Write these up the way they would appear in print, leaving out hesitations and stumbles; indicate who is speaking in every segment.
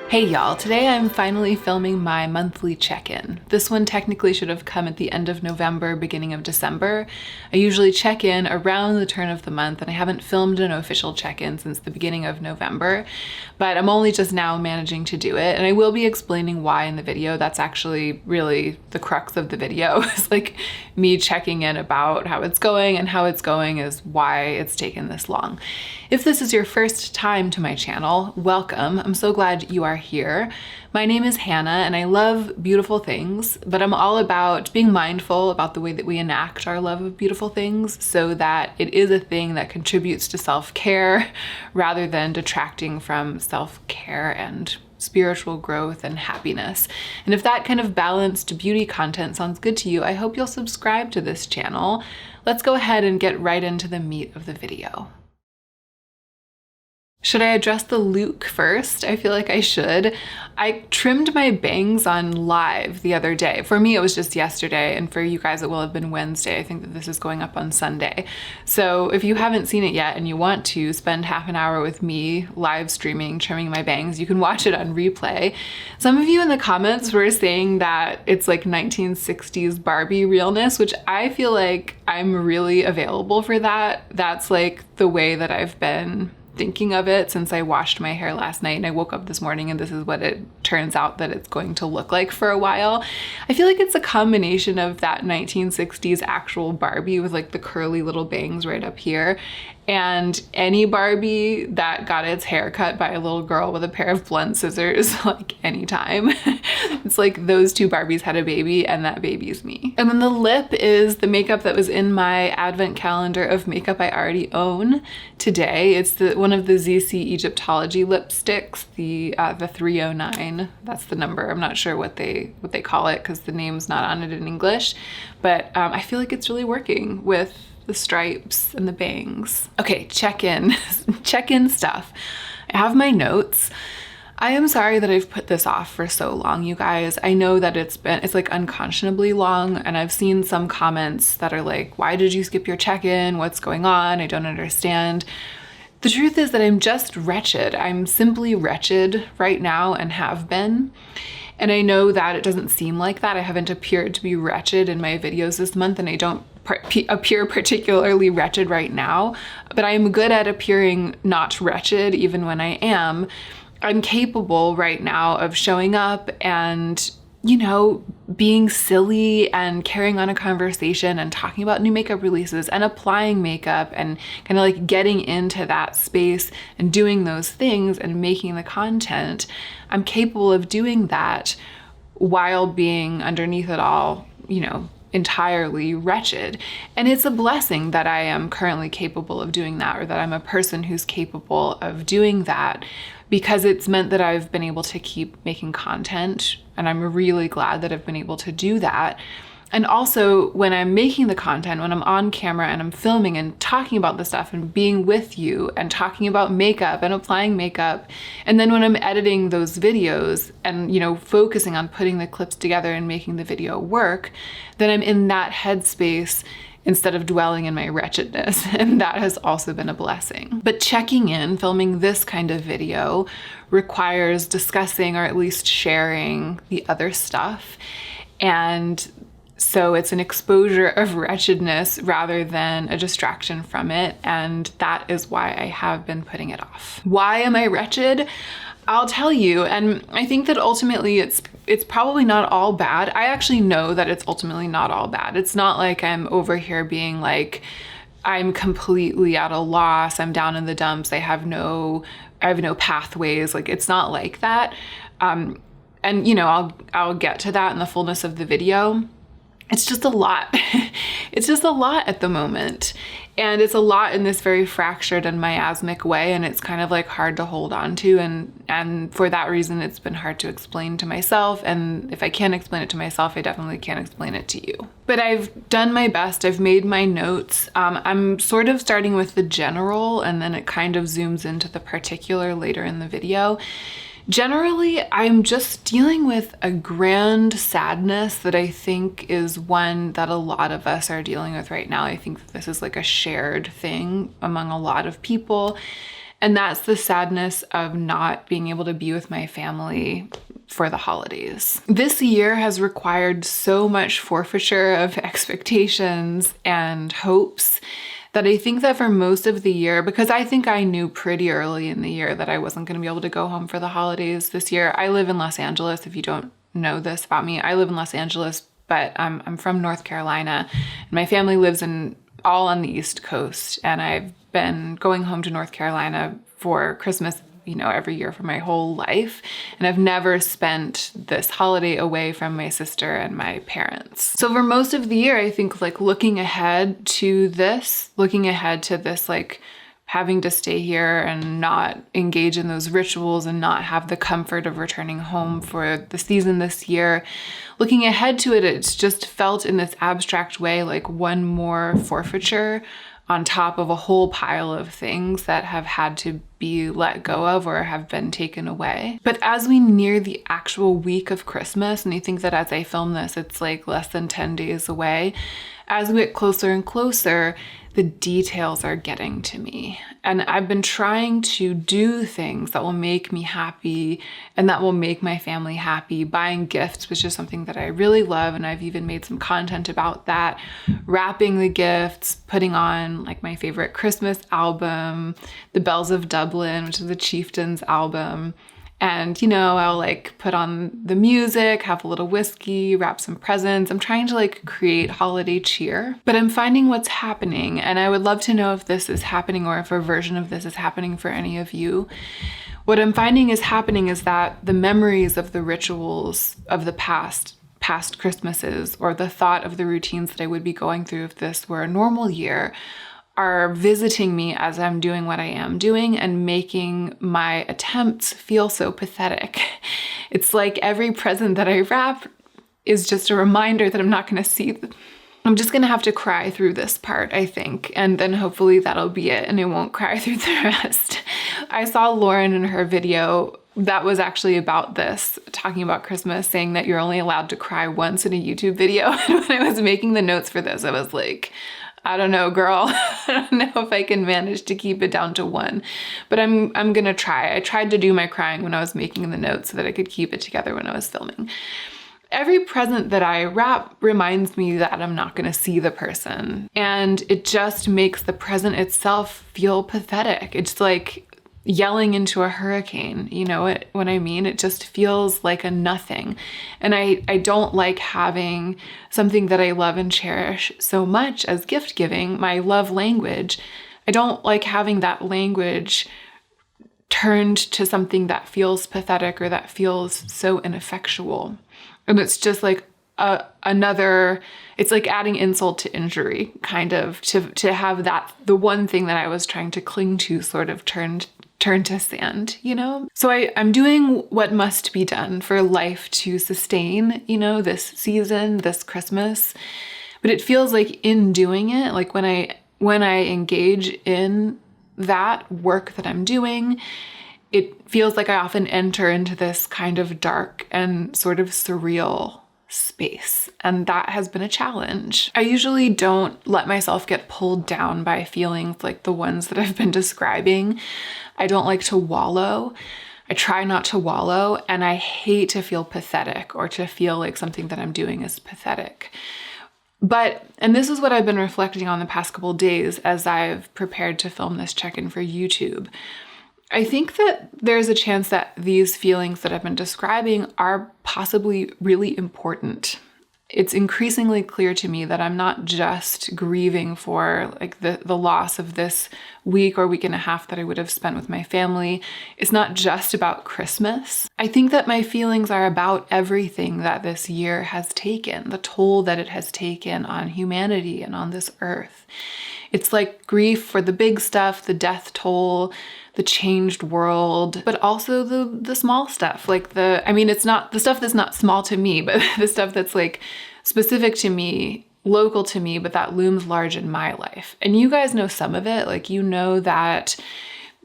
Speaker 1: Hey y'all, today I'm finally filming my monthly check-in. This one technically should have come at the end of November, beginning of December. I usually check in around the turn of the month, and I haven't filmed an official check-in since the beginning of November, but I'm only just now managing to do it, and I will be explaining why in the video. That's actually really the crux of the video. It's like me checking in about how it's going, and how it's going is why it's taken this long. If this is your first time to my channel, welcome. I'm so glad you are here. My name is Hannah and I love beautiful things, but I'm all about being mindful about the way that we enact our love of beautiful things so that it is a thing that contributes to self-care rather than detracting from self-care and spiritual growth and happiness. And if that kind of balanced beauty content sounds good to you, I hope you'll subscribe to this channel. Let's go ahead and get right into the meat of the video. Should I address the look first? I feel like I should. I trimmed my bangs on live the other day. For me, it was just yesterday, and for you guys, it will have been Wednesday. I think that this is going up on Sunday. So if you haven't seen it yet and you want to spend half an hour with me live streaming, trimming my bangs, you can watch it on replay. Some of you in the comments were saying that it's like 1960s Barbie realness, which I feel like I'm really available for that. That's like the way that I've been thinking of it since I washed my hair last night, and I woke up this morning and this is what it turns out that it's going to look like for a while. I feel like it's a combination of that 1960s actual Barbie with like the curly little bangs right up here, and any Barbie that got its hair cut by a little girl with a pair of blunt scissors like anytime. It's like those two Barbies had a baby and that baby's me. And then the lip is the makeup that was in my advent calendar of makeup I already own today. It's one of the ZC Egyptology lipsticks, the 309. That's the number. I'm not sure what they call it because the name's not on it in English, but I feel like it's really working with the stripes and the bangs. Okay, check-in stuff. I have my notes. I am sorry that I've put this off for so long, you guys. I know that it's like unconscionably long, and I've seen some comments that are like, why did you skip your check-in? What's going on? I don't understand. The truth is that I'm just wretched. I'm simply wretched right now and have been. And I know that it doesn't seem like that. I haven't appeared to be wretched in my videos this month, and I don't appear particularly wretched right now, but I'm good at appearing not wretched even when I am. I'm capable right now of showing up and, you know, being silly and carrying on a conversation and talking about new makeup releases and applying makeup and kind of like getting into that space and doing those things and making the content. I'm capable of doing that while being underneath it all, you know, entirely wretched. And it's a blessing that I am currently capable of doing that, or that I'm a person who's capable of doing that, because it's meant that I've been able to keep making content, and I'm really glad that I've been able to do that. And also, when I'm making the content, when I'm on camera and I'm filming and talking about the stuff and being with you and talking about makeup and applying makeup, and then when I'm editing those videos and, you know, focusing on putting the clips together and making the video work, then I'm in that headspace instead of dwelling in my wretchedness, and that has also been a blessing. But checking in, filming this kind of video, requires discussing or at least sharing the other stuff, and so it's an exposure of wretchedness rather than a distraction from it, and that is why I have been putting it off. Why am I wretched? I'll tell you, and I think that ultimately it's probably not all bad. I actually know that it's ultimately not all bad. It's not like I'm over here being like, I'm completely at a loss, I'm down in the dumps, I have no pathways. Like, it's not like that. And you know, I'll get to that in the fullness of the video. It's just a lot. It's just a lot at the moment. And it's a lot in this very fractured and miasmic way, and it's kind of like hard to hold on to. And for that reason, it's been hard to explain to myself. And if I can't explain it to myself, I definitely can't explain it to you. But I've done my best. I've made my notes. I'm sort of starting with the general, and then it kind of zooms into the particular later in the video. Generally, I'm just dealing with a grand sadness that I think is one that a lot of us are dealing with right now. I think that this is like a shared thing among a lot of people. And that's the sadness of not being able to be with my family for the holidays. This year has required so much forfeiture of expectations and hopes that I think that for most of the year, because I think I knew pretty early in the year that I wasn't going to be able to go home for the holidays this year. I live in Los Angeles. If you don't know this about me, I live in Los Angeles, but I'm from North Carolina. And my family lives all on the East Coast. And I've been going home to North Carolina for Christmas, every year for my whole life. And I've never spent this holiday away from my sister and my parents. So for most of the year, I think looking ahead to this, having to stay here and not engage in those rituals and not have the comfort of returning home for the season this year. Looking ahead to it, it's just felt in this abstract way like one more forfeiture on top of a whole pile of things that have had to be let go of or have been taken away. But as we near the actual week of Christmas, and I think that as I film this, it's less than 10 days away, as we get closer and closer, the details are getting to me. And I've been trying to do things that will make me happy and that will make my family happy. Buying gifts, which is something that I really love, and I've even made some content about that. Wrapping the gifts, putting on my favorite Christmas album, The Bells of Dublin, which is the Chieftains album. And, I'll put on the music, have a little whiskey, wrap some presents. I'm trying to create holiday cheer, but I'm finding what's happening. And I would love to know if this is happening or if a version of this is happening for any of you. What I'm finding is happening is that the memories of the rituals of the past Christmases, or the thought of the routines that I would be going through if this were a normal year, are visiting me as I'm doing what I am doing and making my attempts feel so pathetic. It's like every present that I wrap is just a reminder that I'm not going to see them. I'm just going to have to cry through this part, I think, and then hopefully that'll be it and I won't cry through the rest. I saw Lauren in her video that was actually about this, talking about Christmas, saying that you're only allowed to cry once in a YouTube video. And when I was making the notes for this, I was like, I don't know, girl. I don't know if I can manage to keep it down to one, but I'm gonna try. I tried to do my crying when I was making the notes so that I could keep it together when I was filming. Every present that I wrap reminds me that I'm not gonna see the person, and it just makes the present itself feel pathetic. It's like yelling into a hurricane, you know what I mean? It just feels like a nothing. And I don't like having something that I love and cherish so much as gift giving, my love language. I don't like having that language turned to something that feels pathetic or that feels so ineffectual. And it's just like it's like adding insult to injury, kind of, to have that, the one thing that I was trying to cling to sort of turned to sand, So I'm doing what must be done for life to sustain, this season, this Christmas. But it feels like in doing it, like when I engage in that work that I'm doing, it feels like I often enter into this kind of dark and sort of surreal space. And that has been a challenge. I usually don't let myself get pulled down by feelings like the ones that I've been describing. I don't like to wallow. I try not to wallow, and I hate to feel pathetic or to feel like something that I'm doing is pathetic. And this is what I've been reflecting on the past couple of days as I've prepared to film this check-in for YouTube. I think that there's a chance that these feelings that I've been describing are possibly really important. It's increasingly clear to me that I'm not just grieving for the loss of this week or week and a half that I would have spent with my family. It's not just about Christmas. I think that my feelings are about everything that this year has taken, the toll that it has taken on humanity and on this earth. It's like grief for the big stuff, the death toll, the changed world, but also the small stuff. It's not the stuff that's not small to me, but the stuff that's specific to me, local to me, but that looms large in my life. And you guys know some of it. That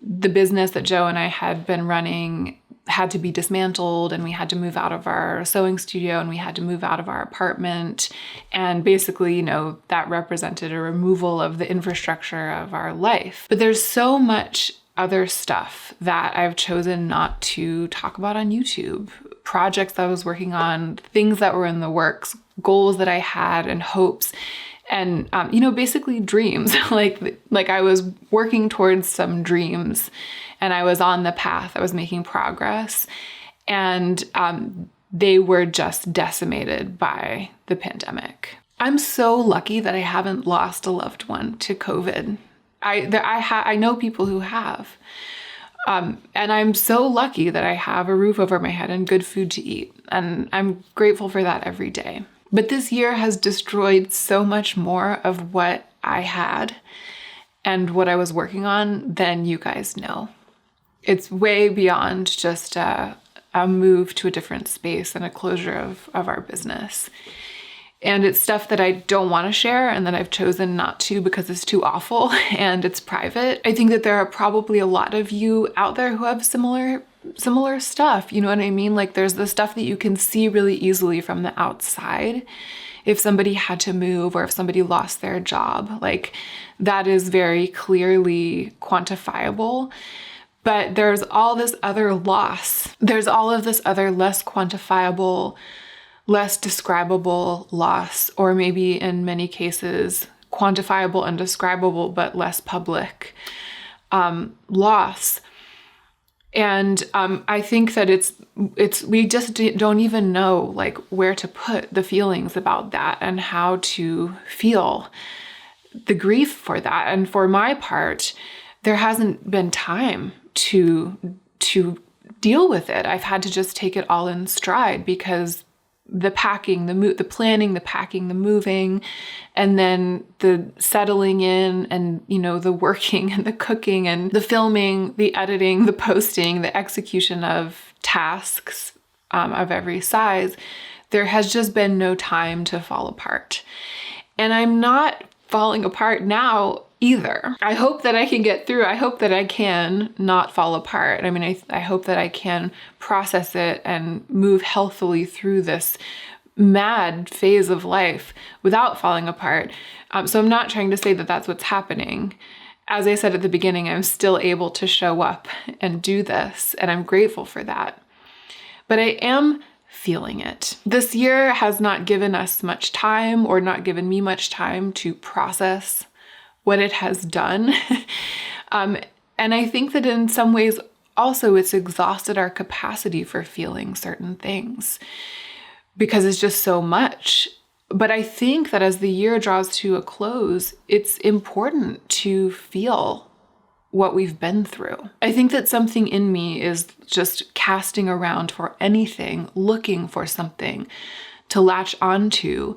Speaker 1: the business that Joe and I had been running had to be dismantled, and we had to move out of our sewing studio, and we had to move out of our apartment. And basically, that represented a removal of the infrastructure of our life. But there's so much other stuff that I've chosen not to talk about on YouTube, projects that I was working on, things that were in the works, goals that I had and hopes, and, basically dreams. like I was working towards some dreams and I was on the path, I was making progress, and they were just decimated by the pandemic. I'm so lucky that I haven't lost a loved one to COVID. I know people who have. And I'm so lucky that I have a roof over my head and good food to eat. And I'm grateful for that every day. But this year has destroyed so much more of what I had and what I was working on than you guys know. It's way beyond just a move to a different space and a closure of our business. And it's stuff that I don't want to share and that I've chosen not to because it's too awful and it's private. I think that there are probably a lot of you out there who have similar stuff. You know what I mean? Like there's the stuff that you can see really easily from the outside. If somebody had to move or if somebody lost their job, like that is very clearly quantifiable. But there's all this other loss. There's all of this other less quantifiable, less describable loss, or maybe in many cases, quantifiable and describable, but less public loss. And I think that we just don't even know like where to put the feelings about that and how to feel the grief for that. And for my part, there hasn't been time to deal with it. I've had to just take it all in stride because the packing, the planning, the packing, the moving, and then the settling in and, the working and the cooking and the filming, the editing, the posting, the execution of tasks of every size, there has just been no time to fall apart. And I'm not falling apart now either. I hope that I can get through. I hope that I can not fall apart. I mean, I hope that I can process it and move healthily through this mad phase of life without falling apart. So I'm not trying to say that that's what's happening. As I said at the beginning, I'm still able to show up and do this, and I'm grateful for that. But I am feeling it. This year has not given us much time, or not given me much time to process what it has done. And I think that in some ways also it's exhausted our capacity for feeling certain things because it's just so much. But I think that as the year draws to a close, it's important to feel what we've been through. I think that something in me is just casting around for anything, looking for something to latch onto,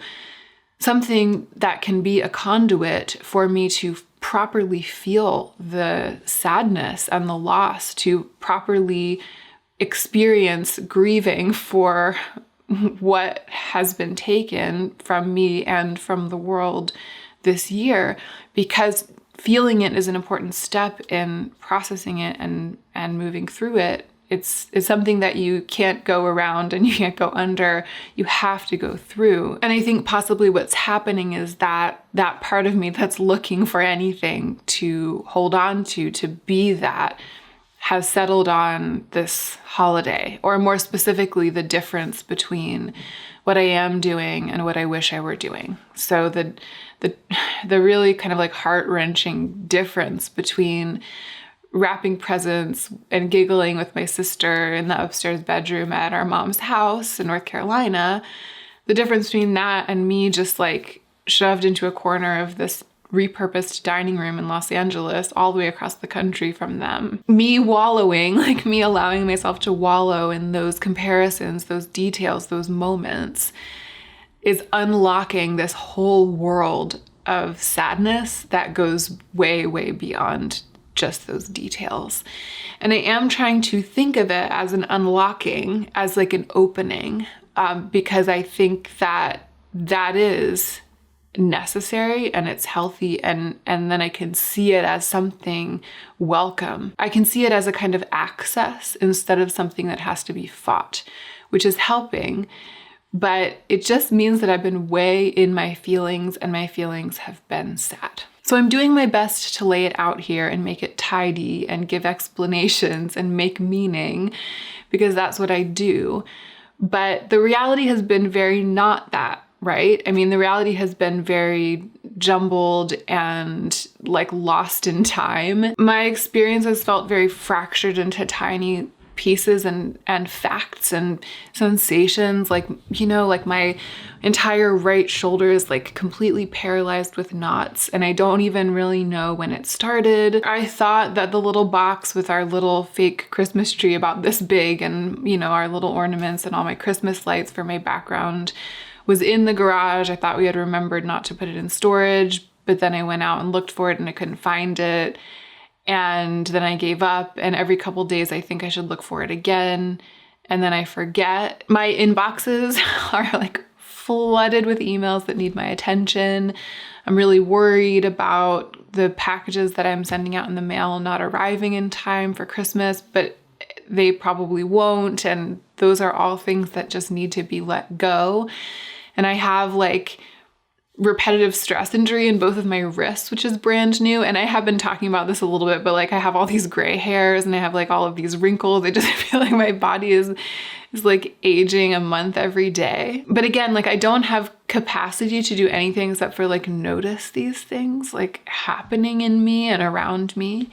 Speaker 1: something that can be a conduit for me to properly feel the sadness and the loss, to properly experience grieving for what has been taken from me and from the world this year, because feeling it is an important step in processing it and moving through it. It's something that you can't go around and you can't go under. You have to go through. And I think possibly what's happening is that part of me that's looking for anything to hold on to be that, has settled on this holiday, or more specifically, the difference between what I am doing and what I wish I were doing. So the really kind of like heart-wrenching difference between wrapping presents and giggling with my sister in the upstairs bedroom at our mom's house in North Carolina, the difference between that and me just like shoved into a corner of this repurposed dining room in Los Angeles, all the way across the country from them. Me wallowing, like me allowing myself to wallow in those comparisons, those details, those moments, is unlocking this whole world of sadness that goes way, way beyond just those details. And I am trying to think of it as an unlocking, as like an opening, because I think that is necessary and it's healthy, and then I can see it as something welcome. I can see it as a kind of access instead of something that has to be fought, which is helping. But it just means that I've been way in my feelings, and my feelings have been sad. So I'm doing my best to lay it out here and make it tidy and give explanations and make meaning, because that's what I do. But the reality has been very not that, right? I mean, the reality has been very jumbled and like lost in time. My experience has felt very fractured into tiny pieces and facts and sensations. Like, you know, like my entire right shoulder is like completely paralyzed with knots, and I don't even really know when it started. I thought that the little box with our little fake Christmas tree about this big and, you know, our little ornaments and all my Christmas lights for my background was in the garage. I thought we had remembered not to put it in storage, but then I went out and looked for it and I couldn't find it. And then I gave up, and every couple days I think I should look for it again. And then I forget. My inboxes are like flooded with emails that need my attention. I'm really worried about the packages that I'm sending out in the mail not arriving in time for Christmas, but they probably won't. And those are all things that just need to be let go. And I have like repetitive stress injury in both of my wrists, which is brand new. And I have been talking about this a little bit, but like I have all these gray hairs and I have like all of these wrinkles. I just feel like my body is like aging a month every day. But again, like I don't have capacity to do anything except for like notice these things like happening in me and around me.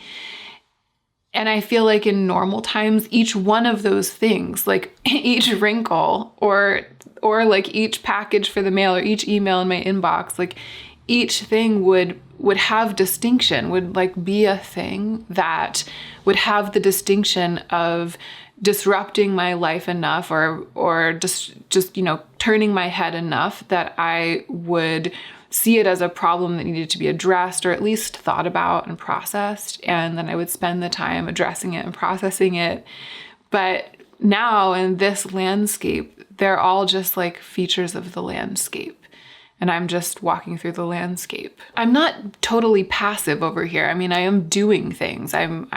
Speaker 1: And I feel like in normal times, each one of those things, like each wrinkle or like each package for the mail or each email in my inbox, like each thing would have distinction, would like be a thing that would have the distinction of disrupting my life enough or just, you know, turning my head enough that I would see it as a problem that needed to be addressed or at least thought about and processed. And then I would spend the time addressing it and processing it. But now in this landscape, they're all just like features of the landscape. And I'm just walking through the landscape. I'm not totally passive over here. I mean, I am doing things. I'm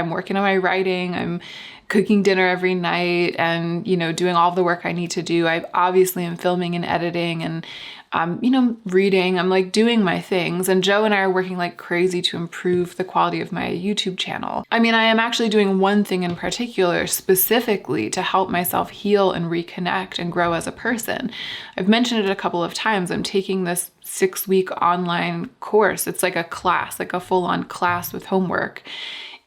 Speaker 1: working on my writing. I'm cooking dinner every night and, you know, doing all the work I need to do. I obviously am filming and editing and, you know, reading. I'm like doing my things. And Joe and I are working like crazy to improve the quality of my YouTube channel. I mean, I am actually doing one thing in particular specifically to help myself heal and reconnect and grow as a person. I've mentioned it a couple of times. I'm taking this 6-week online course. It's like a class, like a full-on class with homework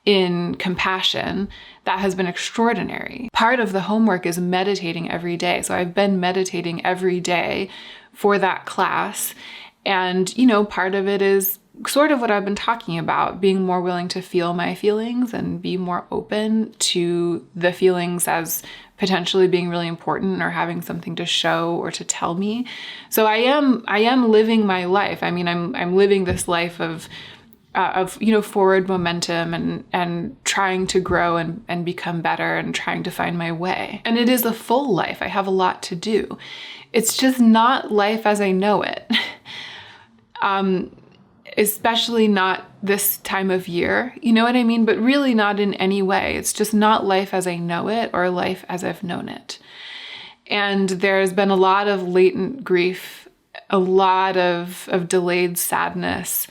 Speaker 1: in compassion that has been extraordinary. Part of the homework is meditating every day. So I've been meditating every day for that class. And, you know, part of it is sort of what I've been talking about, being more willing to feel my feelings and be more open to the feelings as potentially being really important or having something to show or to tell me. So I am living my life. I mean, I'm living this life of you know, forward momentum and trying to grow and become better and trying to find my way. And it is a full life. I have a lot to do. It's just not life as I know it. Especially not this time of year, you know what I mean? But really not in any way. It's just not life as I know it or life as I've known it. And there's been a lot of latent grief, a lot of delayed sadness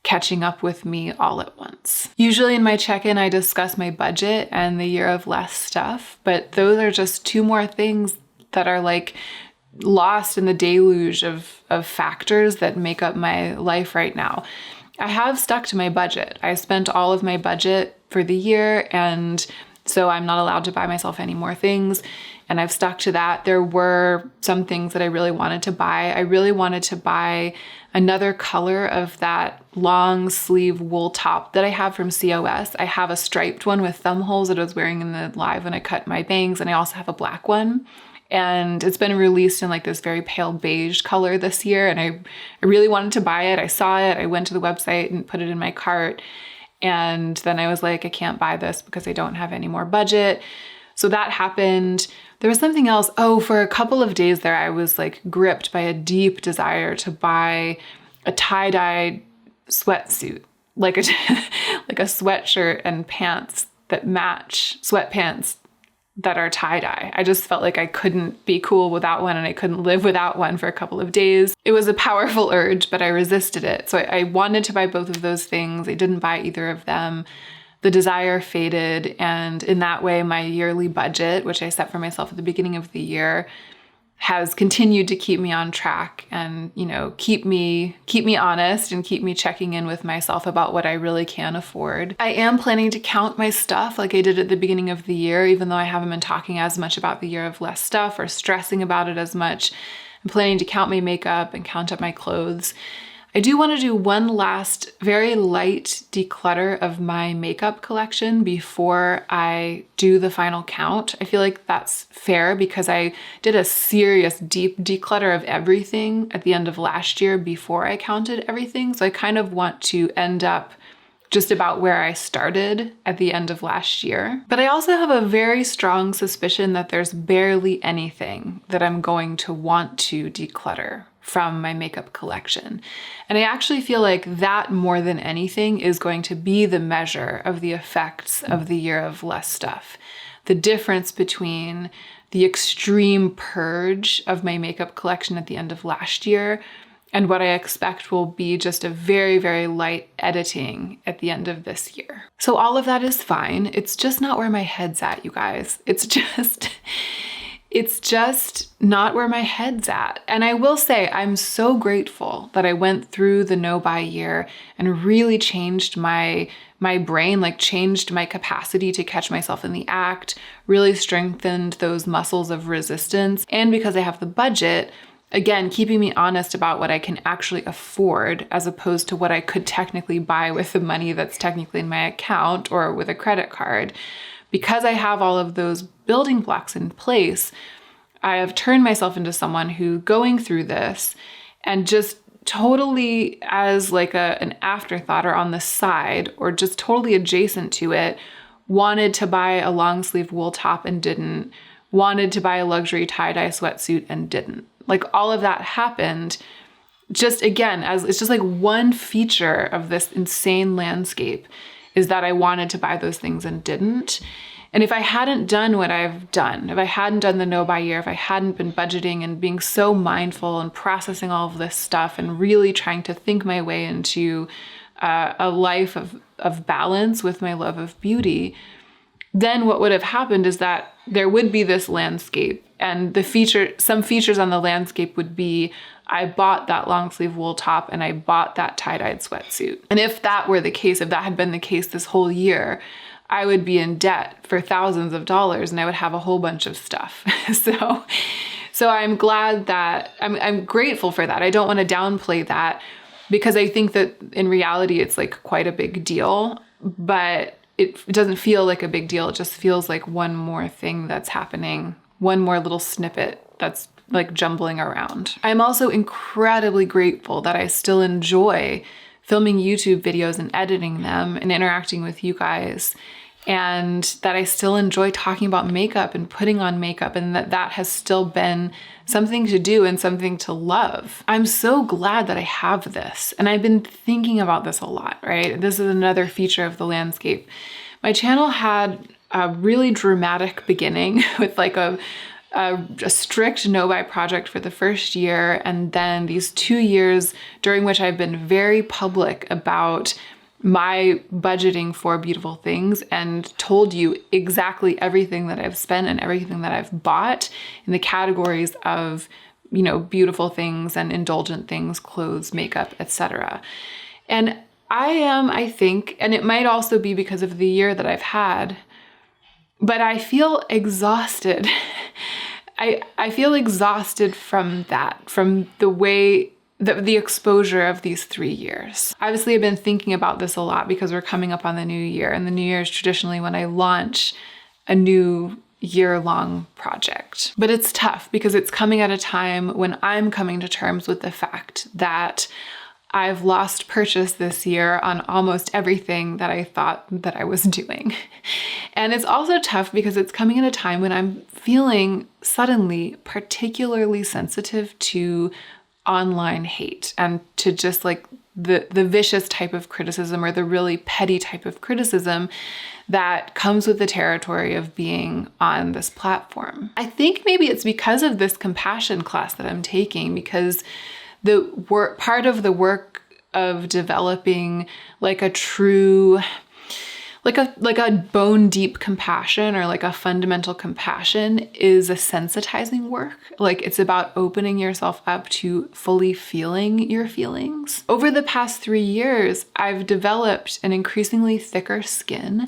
Speaker 1: catching up with me all at once. Usually in my check-in, I discuss my budget and the year of less stuff, but those are just 2 more things that are like lost in the deluge of factors that make up my life right now. I have stuck to my budget. I spent all of my budget for the year, and so I'm not allowed to buy myself any more things. And I've stuck to that. There were some things that I really wanted to buy. I really wanted to buy another color of that long sleeve wool top that I have from COS. I have a striped one with thumb holes that I was wearing in the live when I cut my bangs. And I also have a black one. And it's been released in like this very pale beige color this year. And I really wanted to buy it. I saw it. I went to the website and put it in my cart. And then I was like, I can't buy this because I don't have any more budget. So that happened. There was something else. Oh, for a couple of days there, I was like gripped by a deep desire to buy a tie-dye sweatsuit, like a sweatshirt and pants that match, sweatpants that are tie-dye. I just felt like I couldn't be cool without one and I couldn't live without one for a couple of days. It was a powerful urge, but I resisted it. So I wanted to buy both of those things. I didn't buy either of them. The desire faded, and in that way, my yearly budget, which I set for myself at the beginning of the year, has continued to keep me on track and, keep me honest and keep me checking in with myself about what I really can afford. I am planning to count my stuff like I did at the beginning of the year, even though I haven't been talking as much about the year of less stuff or stressing about it as much. I'm planning to count my makeup and count up my clothes. I do want to do one last very light declutter of my makeup collection before I do the final count. I feel like that's fair because I did a serious deep declutter of everything at the end of last year before I counted everything. So I kind of want to end up just about where I started at the end of last year. But I also have a very strong suspicion that there's barely anything that I'm going to want to declutter from my makeup collection. And I actually feel like that more than anything is going to be the measure of the effects of the year of less stuff. The difference between the extreme purge of my makeup collection at the end of last year and what I expect will be just a very, very light editing at the end of this year. So all of that is fine. It's just not where my head's at, you guys. It's just not where my head's at. And I will say, I'm so grateful that I went through the no-buy year and really changed my brain, like changed my capacity to catch myself in the act, really strengthened those muscles of resistance. And because I have the budget, again, keeping me honest about what I can actually afford as opposed to what I could technically buy with the money that's technically in my account or with a credit card. Because I have all of those building blocks in place, I have turned myself into someone who, going through this and just totally as like an afterthought or on the side or just totally adjacent to it, wanted to buy a long sleeve wool top and didn't, wanted to buy a luxury tie-dye sweatsuit and didn't. Like all of that happened just again, as it's just like one feature of this insane landscape is that I wanted to buy those things and didn't. And if I hadn't done what I've done, if I hadn't done the no-buy year, if I hadn't been budgeting and being so mindful and processing all of this stuff and really trying to think my way into a life of balance with my love of beauty, then what would have happened is that there would be this landscape, and some features on the landscape would be I bought that long sleeve wool top and I bought that tie-dyed sweatsuit. And if that were the case, if that had been the case this whole year, I would be in debt for thousands of dollars and I would have a whole bunch of stuff. So I'm glad that, I'm grateful for that. I don't want to downplay that because I think that in reality, it's like quite a big deal, but it doesn't feel like a big deal. It just feels like one more thing that's happening, one more little snippet that's like jumbling around. I'm also incredibly grateful that I still enjoy filming YouTube videos and editing them and interacting with you guys, and that I still enjoy talking about makeup and putting on makeup, and that has still been something to do and something to love. I'm so glad that I have this, and I've been thinking about this a lot, right? This is another feature of the landscape. My channel had a really dramatic beginning with like a strict no-buy project for the first year, and then these 2 years during which I've been very public about my budgeting for beautiful things and told you exactly everything that I've spent and everything that I've bought in the categories of, beautiful things and indulgent things, clothes, makeup, etc. And I think, and it might also be because of the year that I've had, but I feel exhausted. I feel exhausted from that, from the way, the exposure of these 3 years. Obviously, I've been thinking about this a lot because we're coming up on the new year, and the new year is traditionally when I launch a new year-long project. But it's tough because it's coming at a time when I'm coming to terms with the fact that I've lost purchase this year on almost everything that I thought that I was doing. And it's also tough because it's coming at a time when I'm feeling suddenly particularly sensitive to online hate and to just like the vicious type of criticism or the really petty type of criticism that comes with the territory of being on this platform. I think maybe it's because of this compassion class that I'm taking, because part of the work of developing like a true, like a bone deep compassion or like a fundamental compassion is a sensitizing work. Like it's about opening yourself up to fully feeling your feelings. Over the past 3 years, I've developed an increasingly thicker skin.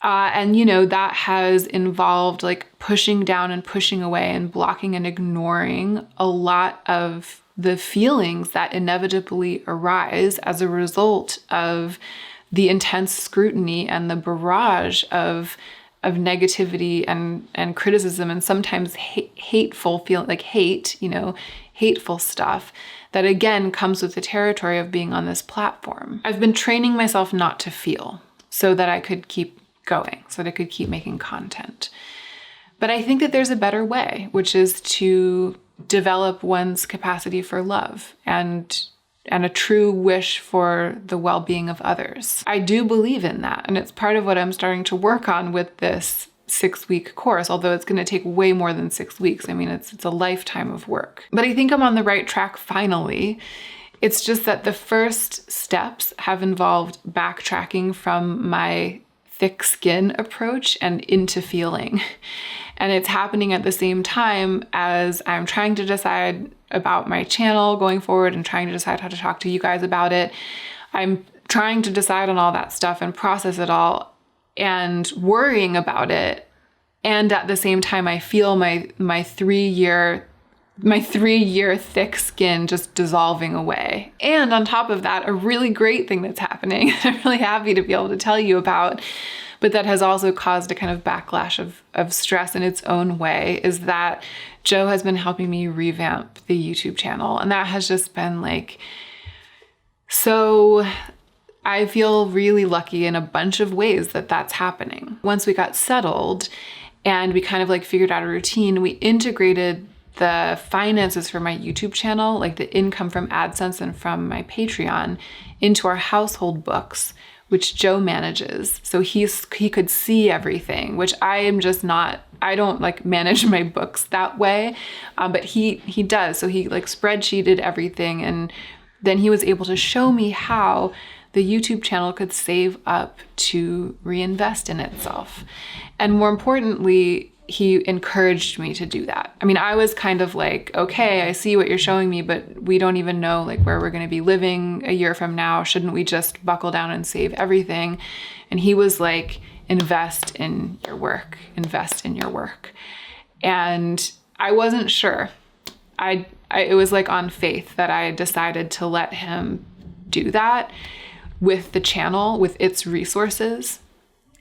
Speaker 1: And that has involved like pushing down and pushing away and blocking and ignoring a lot of the feelings that inevitably arise as a result of the intense scrutiny and the barrage of negativity and criticism and sometimes hateful feeling, like hateful stuff that again comes with the territory of being on this platform. I've been training myself not to feel so that I could keep going, so that I could keep making content. But I think that there's a better way, which is to develop one's capacity for love and a true wish for the well-being of others. I do believe in that, and it's part of what I'm starting to work on with this 6-week course, although it's going to take way more than 6 weeks. I mean, it's a lifetime of work. But I think I'm on the right track finally. It's just that the first steps have involved backtracking from my thick skin approach and into feeling. And it's happening at the same time as I'm trying to decide about my channel going forward and trying to decide how to talk to you guys about it. I'm trying to decide on all that stuff and process it all and worrying about it. And at the same time, I feel my 3-year thick skin just dissolving away. And on top of that, a really great thing that's happening, I'm really happy to be able to tell you about, but that has also caused a kind of backlash of stress in its own way, is that Joe has been helping me revamp the YouTube channel. And that has just been like, so I feel really lucky in a bunch of ways that that's happening. Once we got settled and we kind of like figured out a routine, we integrated the finances for my YouTube channel, like the income from AdSense and from my Patreon, into our household books, which Joe manages. So he could see everything, which I am just not, I don't like manage my books that way, but he does. So he like spreadsheeted everything, and then he was able to show me how the YouTube channel could save up to reinvest in itself. And more importantly, he encouraged me to do that. I mean, I was kind of like, okay, I see what you're showing me, but we don't even know like where we're going to be living a year from now. Shouldn't we just buckle down and save everything? And he was like, invest in your work, invest in your work. And I wasn't sure. It was like on faith that I decided to let him do that with the channel, with its resources.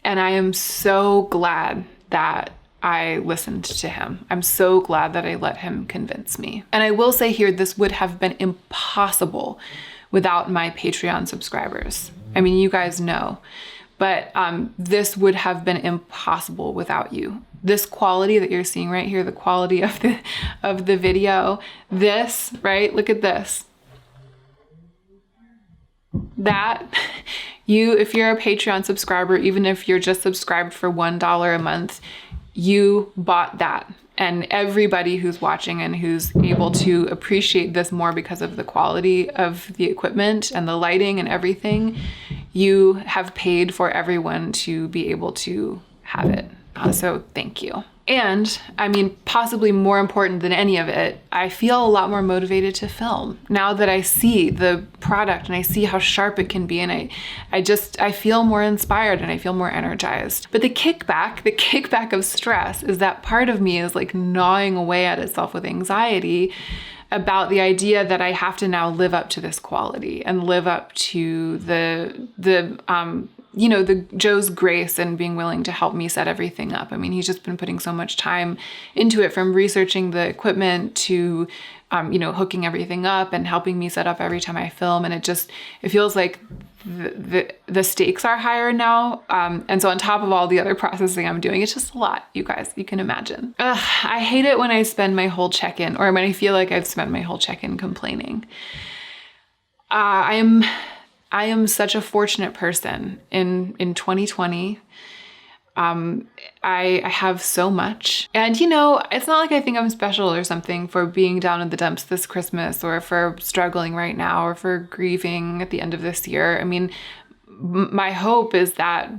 Speaker 1: And I am so glad that I listened to him. I'm so glad that I let him convince me. And I will say here, this would have been impossible without my Patreon subscribers. I mean, you guys know, but this would have been impossible without you. This quality that you're seeing right here, the quality of the video, this, right? Look at this. That if you're a Patreon subscriber, even if you're just subscribed for $1 a month, you bought that. And everybody who's watching and who's able to appreciate this more because of the quality of the equipment and the lighting and everything, you have paid for everyone to be able to have it. So thank you. And I mean, possibly more important than any of it, I feel a lot more motivated to film now that I see the product and I see how sharp it can be. And I feel more inspired and I feel more energized. But the kickback of stress is that part of me is like gnawing away at itself with anxiety about the idea that I have to now live up to this quality and live up to the Joe's grace and being willing to help me set everything up. I mean, he's just been putting so much time into it, from researching the equipment to, hooking everything up and helping me set up every time I film. And it feels like the stakes are higher now. And so on top of all the other processing I'm doing, it's just a lot, you guys, you can imagine. I hate it when I spend my whole check-in, or when I feel like I've spent my whole check-in complaining. I am such a fortunate person in 2020. I have so much. And it's not like I think I'm special or something for being down in the dumps this Christmas, or for struggling right now, or for grieving at the end of this year. I mean, my hope is that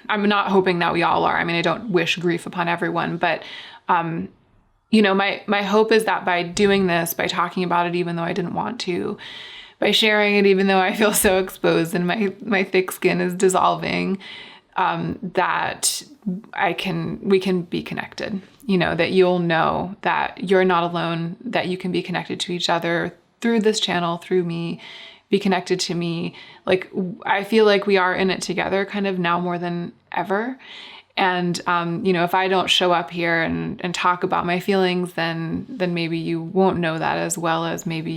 Speaker 1: I'm not hoping that we all are. I mean, I don't wish grief upon everyone, but my hope is that by doing this, by talking about it even though I didn't want to, by sharing it even though I feel so exposed and my thick skin is dissolving, that we can be connected, that you'll know that you're not alone, that you can be connected to each other through this channel, through me, be connected to me. Like, I feel like we are in it together kind of now more than ever. And, if I don't show up here and talk about my feelings, then maybe you won't know that as well as maybe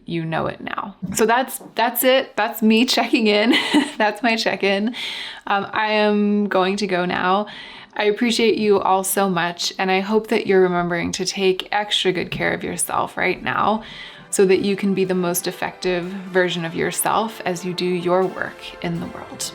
Speaker 1: you know it now. So that's it. That's me checking in. That's my check-in. I am going to go now. I appreciate you all so much. And I hope that you're remembering to take extra good care of yourself right now, so that you can be the most effective version of yourself as you do your work in the world.